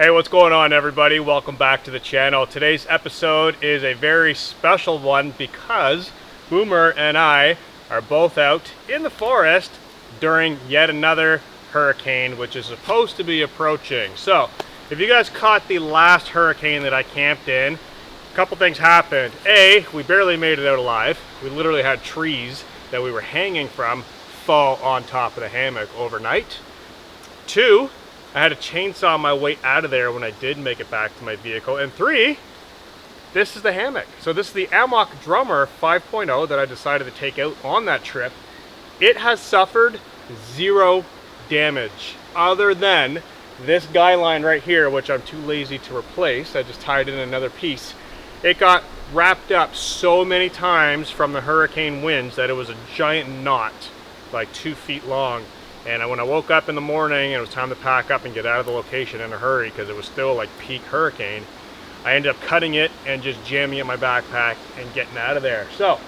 Hey, what's going on, everybody? Welcome back to the channel. Today's episode is a very special one because Boomer and I are both out in the forest during yet another hurricane, which is supposed to be approaching. So, if you guys caught the last hurricane that I camped in, a couple things happened. A, we barely made it out alive. We literally had trees that we were hanging from fall on top of the hammock overnight. Two, I had to chainsaw my way out of there when I did make it back to my vehicle. And three, this is the hammock. So this is the Hammock Drummer 5.0 that I decided to take out on that trip. It has suffered zero damage other than this guy line right here, which I'm too lazy to replace. I just tied in another piece. It got wrapped up so many times from the hurricane winds that it was a giant knot, like 2 feet long. And when I woke up in the morning and it was time to pack up and get out of the location in a hurry because it was still like peak hurricane, I ended up cutting it and just jamming it in my backpack and getting out of there. So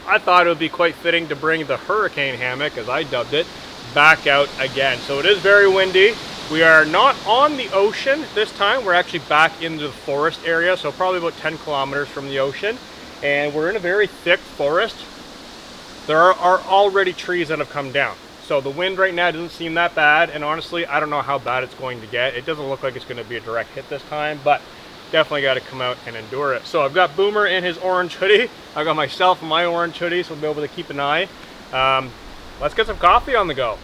I thought it would be quite fitting to bring the hurricane hammock, as I dubbed it, back out again. So it is very windy. We are not on the ocean this time. We're actually back into the forest area, so probably about 10 kilometers from the ocean. And we're in a very thick forest. There are already trees that have come down. So the wind right now doesn't seem that bad, and honestly, I don't know how bad it's going to get. It doesn't look like it's going to be a direct hit this time, but definitely got to come out and endure it. So I've got Boomer in his orange hoodie. I've got myself in my orange hoodie, so we'll be able to keep an eye. Let's get some coffee on the go.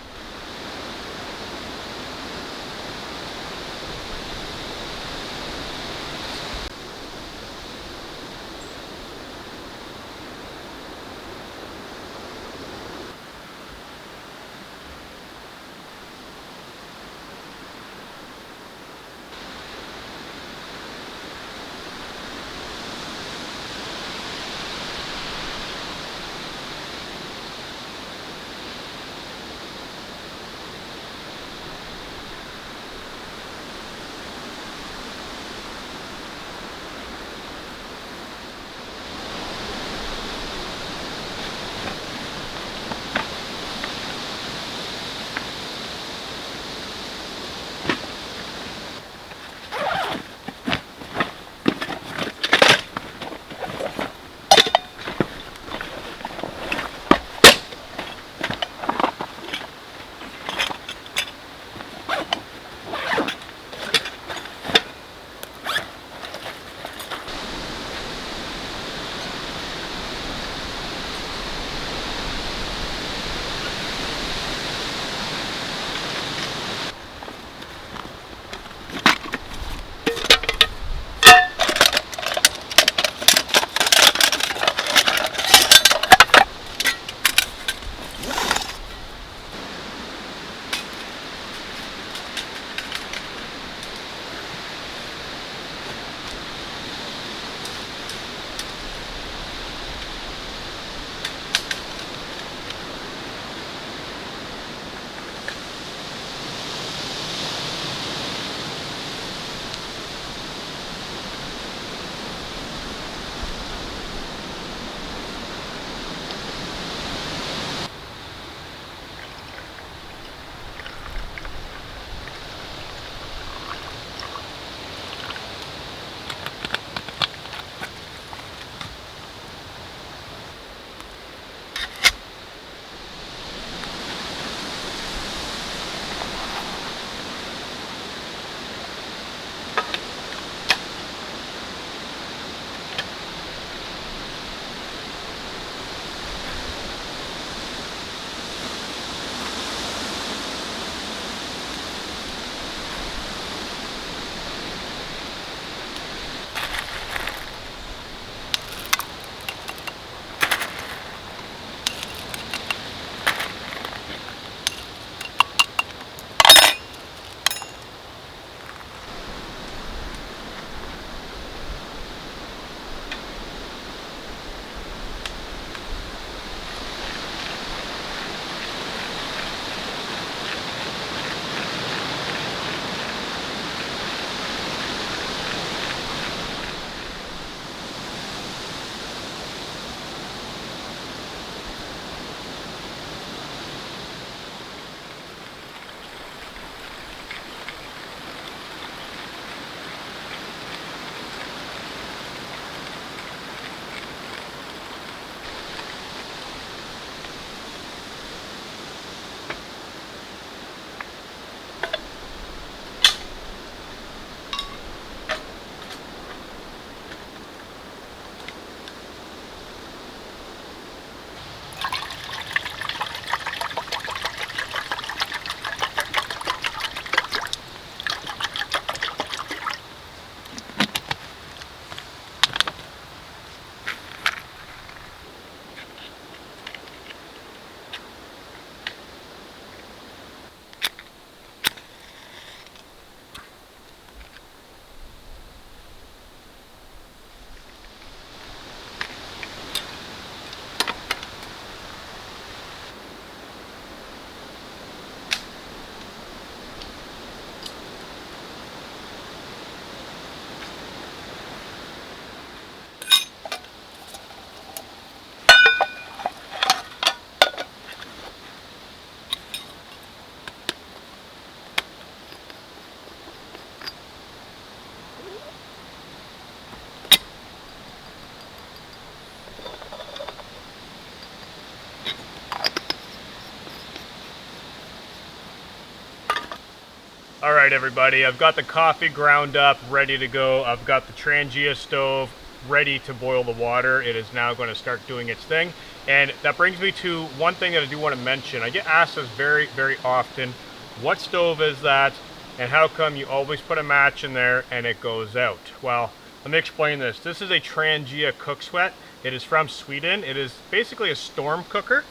All right, everybody, I've got the coffee ground up, ready to go. I've got the Trangia stove ready to boil the water. It is now going to start doing its thing. And that brings me to one thing that I do want to mention. I get asked this very, very often. What stove is that? And how come you always put a match in there and it goes out? Well, let me explain this. This is a Trangia cook sweat. It is from Sweden. It is basically a storm cooker.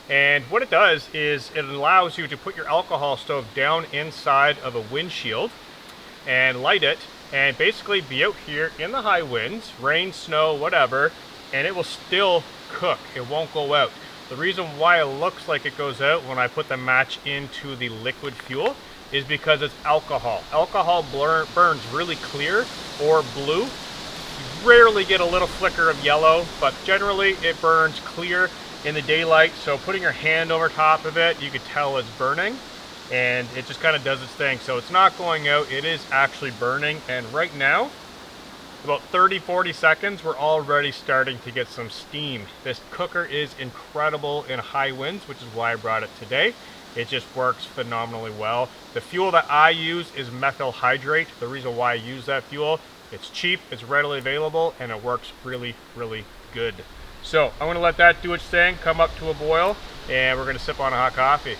And what it does is it allows you to put your alcohol stove down inside of a windshield and light it and basically be out here in the high winds, rain, snow, whatever, and it will still cook. It won't go out. The reason why it looks like it goes out when I put the match into the liquid fuel is because it's alcohol. Alcohol burns really clear or blue. You rarely get a little flicker of yellow, but generally it burns clear in the daylight. So putting your hand over top of it, you could tell it's burning, and it just kind of does its thing. So it's not going out, it is actually burning. And right now, about 30-40 seconds, we're already starting to get some steam. This cooker is incredible in high winds, which is why I brought it today. It just works phenomenally well. The fuel that I use is methyl hydrate. The reason why I use that fuel, it's cheap, it's readily available, and it works really, really good. So I'm going to let that do its thing, come up to a boil, and we're going to sip on a hot coffee.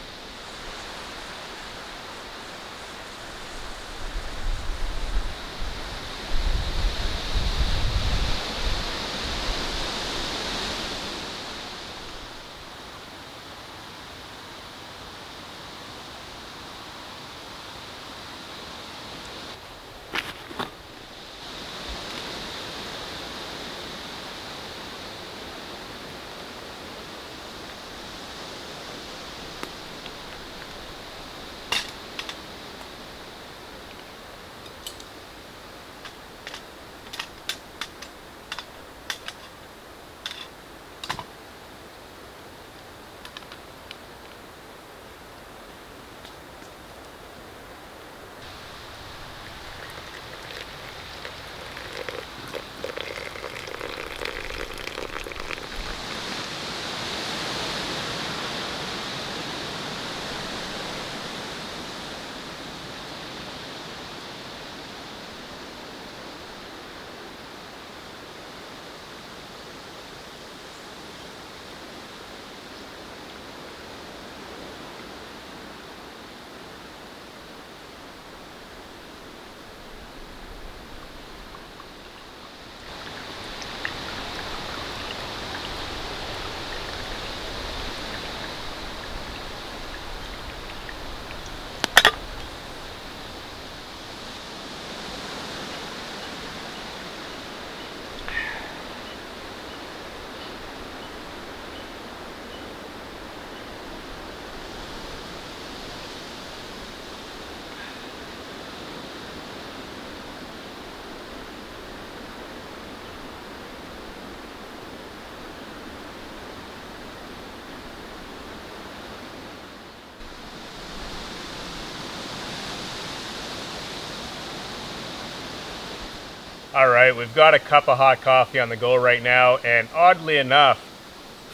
All right, we've got a cup of hot coffee on the go right now, and oddly enough,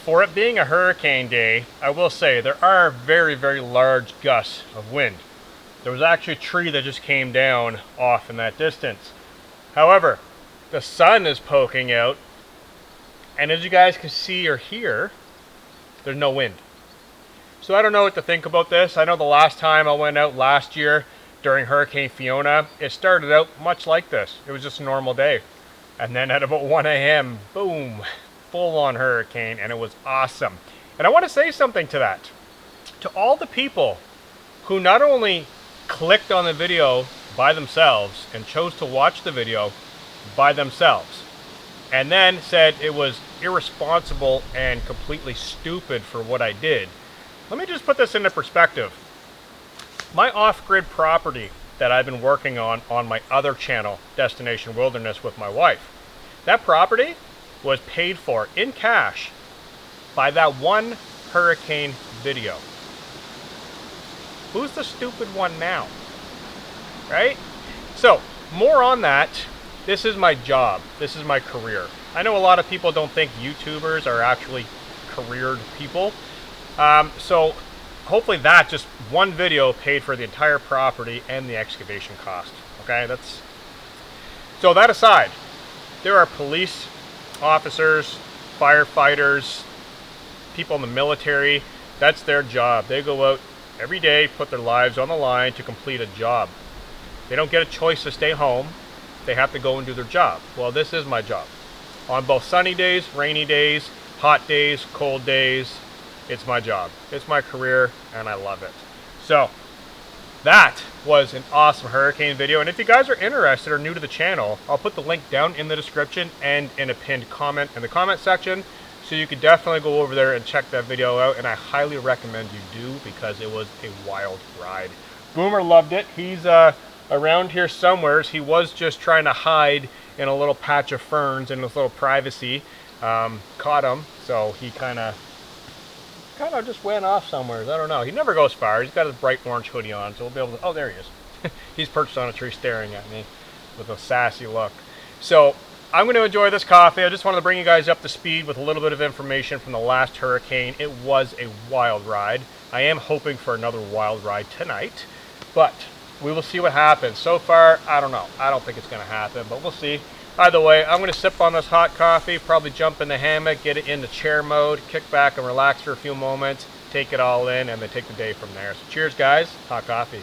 for it being a hurricane day, I will say there are very, very large gusts of wind. There was actually a tree that just came down off in that distance. However, the sun is poking out, and as you guys can see or hear, there's no wind. So I don't know what to think about this. I know the last time I went out last year, during Hurricane Fiona, it started out much like this. It was just a normal day. And then at about 1 a.m., boom, full-on hurricane, and it was awesome. And I want to say something to that. To all the people who not only clicked on the video by themselves and chose to watch the video by themselves, and then said it was irresponsible and completely stupid for what I did. Let me just put this into perspective. My off-grid property that I've been working on my other channel, Destination Wilderness, with my wife, that property was paid for in cash by that one hurricane video. Who's the stupid one now? Right? So, more on that. This is my job. This is my career. I know a lot of people don't think YouTubers are actually careered people. So hopefully that just one video paid for the entire property and the excavation cost. Okay, that's, so that aside, there are police officers, firefighters, people in the military. That's their job. They go out every day, put their lives on the line to complete a job. They don't get a choice to stay home. They have to go and do their job. Well, this is my job. On both sunny days, rainy days, hot days, cold days, it's my job. It's my career, and I love it. So that was an awesome hurricane video. And if you guys are interested or new to the channel, I'll put the link down in the description and in a pinned comment in the comment section. So you could definitely go over there and check that video out. And I highly recommend you do, because it was a wild ride. Boomer loved it. He's around here somewhere. He was just trying to hide in a little patch of ferns in his little privacy. Caught him, so he kind of just went off somewhere. I don't know. He never goes far. He's got his bright orange hoodie on, so we'll be able to, oh, there he is. He's perched on a tree staring at me with a sassy look. So I'm going to enjoy this coffee. I just wanted to bring you guys up to speed with a little bit of information from the last hurricane. It was a wild ride. I am hoping for another wild ride tonight, but we will see what happens. So far, I don't know. I don't think it's going to happen, but we'll see. Either way, I'm going to sip on this hot coffee, probably jump in the hammock, get it into chair mode, kick back and relax for a few moments, take it all in, and then take the day from there. So cheers, guys. Hot coffee.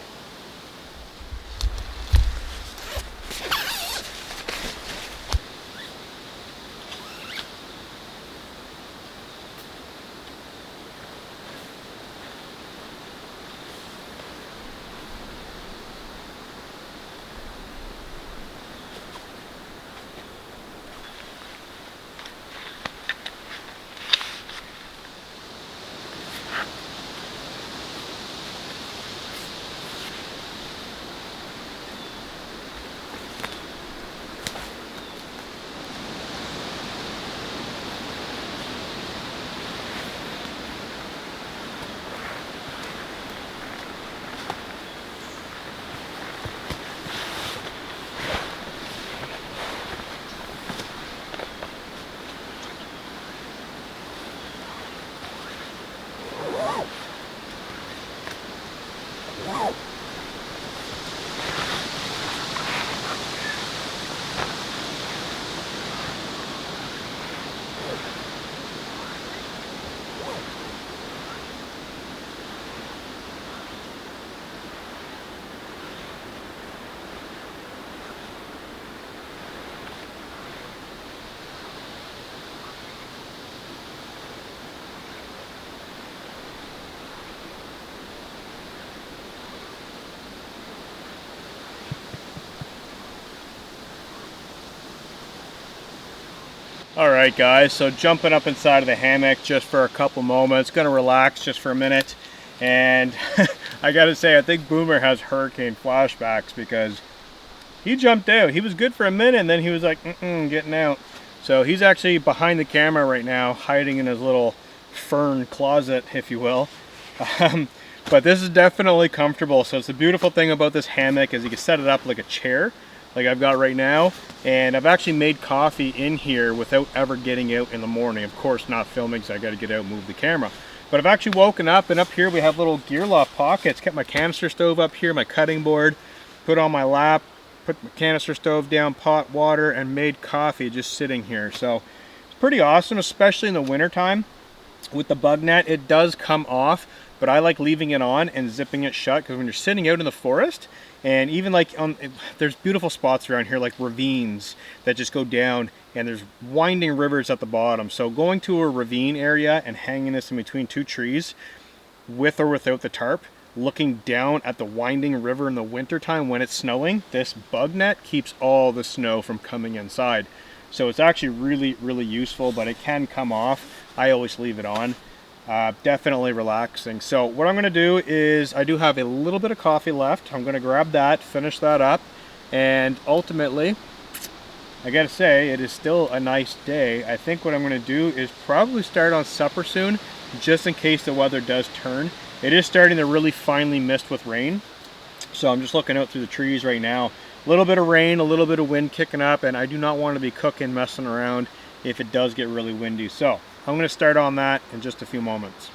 Alright guys, so jumping up inside of the hammock just for a couple moments, gonna relax just for a minute, and I gotta say, I think Boomer has hurricane flashbacks, because he jumped out. He was good for a minute and then he was like, getting out. So he's actually behind the camera right now, hiding in his little fern closet, if you will. But this is definitely comfortable. So it's the beautiful thing about this hammock is you can set it up like a chair, like I've got right now, and I've actually made coffee in here without ever getting out in the morning. Of course, not filming, so I got to get out and move the camera. But I've actually woken up, and up here we have little gear loft pockets. Kept my canister stove up here, my cutting board, put on my lap, put my canister stove down, pot water, and made coffee just sitting here. So it's pretty awesome, especially in the winter time. With the bug net, it does come off, but I like leaving it on and zipping it shut, because when you're sitting out in the forest, and even like there's beautiful spots around here like ravines that just go down, and there's winding rivers at the bottom. So going to a ravine area and hanging this in between two trees with or without the tarp, looking down at the winding river in the wintertime when it's snowing, this bug net keeps all the snow from coming inside. So it's actually really, really useful, but it can come off. I always leave it on. Definitely relaxing. So what I'm going to do is, I do have a little bit of coffee left. I'm going to grab that, finish that up, and ultimately, I gotta say, it is still a nice day. I think what I'm going to do is probably start on supper soon, just in case the weather does turn. It is starting to really finely mist with rain, so I'm just looking out through the trees right now. A little bit of rain, a little bit of wind kicking up, and I do not want to be cooking, messing around if it does get really windy. So I'm going to start on that in just a few moments.